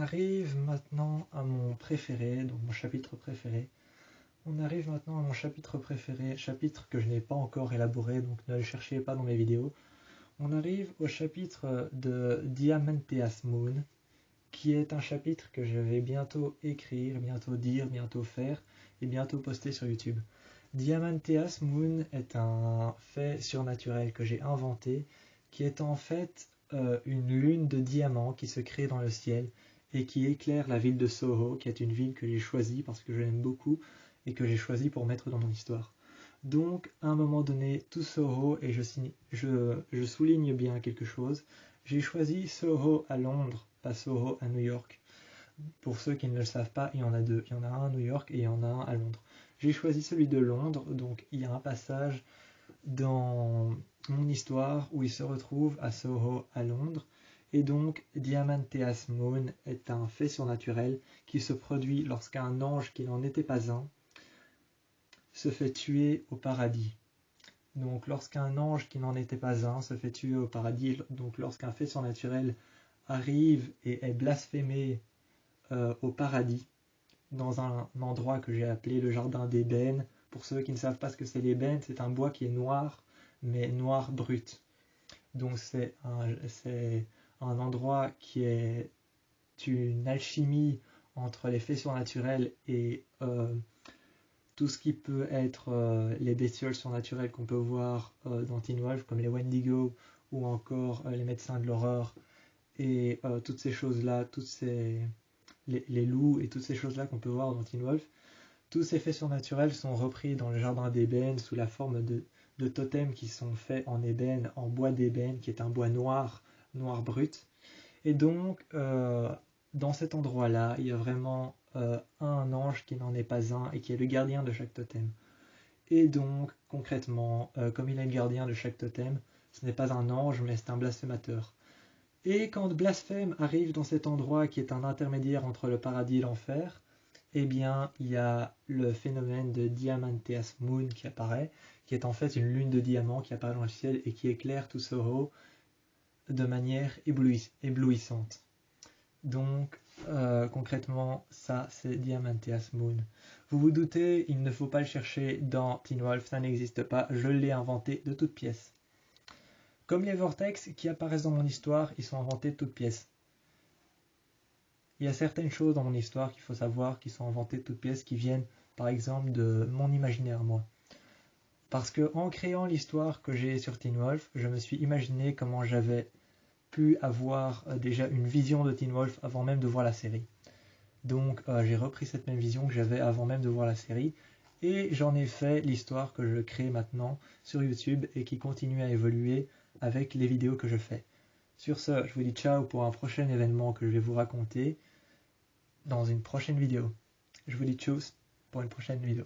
arrive maintenant à mon préféré, donc mon chapitre préféré. On arrive maintenant à mon chapitre préféré, chapitre que je n'ai pas encore élaboré, donc ne le cherchez pas dans mes vidéos. On arrive au chapitre de Diamanteas Moon, qui est un chapitre que je vais bientôt écrire, bientôt dire, bientôt faire et bientôt poster sur YouTube. Diamanteas Moon est un fait surnaturel que j'ai inventé, qui est en fait une lune de diamants qui se crée dans le ciel et qui éclaire la ville de Soho, qui est une ville que j'ai choisie parce que je l'aime beaucoup et que j'ai choisie pour mettre dans mon histoire. Donc, à un moment donné, tout Soho, et je souligne bien quelque chose, j'ai choisi Soho à Londres, pas Soho à New York. Pour ceux qui ne le savent pas, il y en a deux. Il y en a un à New York et il y en a un à Londres. J'ai choisi celui de Londres, donc il y a un passage dans mon histoire où il se retrouve à Soho à Londres. Et donc, Diamanteas Moon est un fait surnaturel qui se produit lorsqu'un ange qui n'en était pas un se fait tuer au paradis. Donc lorsqu'un ange qui n'en était pas un se fait tuer au paradis, donc lorsqu'un fait surnaturel arrive et est blasphémé au paradis, dans un endroit que j'ai appelé le jardin d'ébène. Pour ceux qui ne savent pas ce que c'est l'ébène, c'est un bois qui est noir, mais noir brut. Donc c'est un endroit qui est une alchimie entre les faits surnaturels et tout ce qui peut être les bestioles surnaturelles qu'on peut voir dans Teen Wolf, comme les Wendigo ou encore les médecins de l'horreur et toutes ces choses-là, les loups et toutes ces choses-là qu'on peut voir dans Teen Wolf. Tous ces faits surnaturels sont repris dans le jardin d'ébène sous la forme de totems qui sont faits en ébène, en bois d'ébène, qui est un bois noir brut. Et donc, dans cet endroit-là, il y a vraiment un ange qui n'en est pas un et qui est le gardien de chaque totem. Et donc, concrètement, comme il est le gardien de chaque totem, ce n'est pas un ange, mais c'est un blasphémateur. Et quand Blasphème arrive dans cet endroit qui est un intermédiaire entre le paradis et l'enfer, eh bien, il y a le phénomène de Diamanteas Moon qui apparaît, qui est en fait une lune de diamants qui apparaît dans le ciel et qui éclaire tout Soho de manière éblouissante. Donc, concrètement, ça, c'est Diamanteas Moon. Vous vous doutez, il ne faut pas le chercher dans Teen Wolf, ça n'existe pas, je l'ai inventé de toutes pièces. Comme les vortex qui apparaissent dans mon histoire, ils sont inventés de toutes pièces. Il y a certaines choses dans mon histoire qu'il faut savoir qui sont inventées de toutes pièces, qui viennent par exemple de mon imaginaire moi. Parce que en créant l'histoire que j'ai sur Teen Wolf, je me suis imaginé comment j'avais pu avoir déjà une vision de Teen Wolf avant même de voir la série. Donc j'ai repris cette même vision que j'avais avant même de voir la série, et j'en ai fait l'histoire que je crée maintenant sur YouTube et qui continue à évoluer avec les vidéos que je fais. Sur ce, je vous dis ciao pour un prochain événement que je vais vous raconter dans une prochaine vidéo. Je vous dis tchuss pour une prochaine vidéo.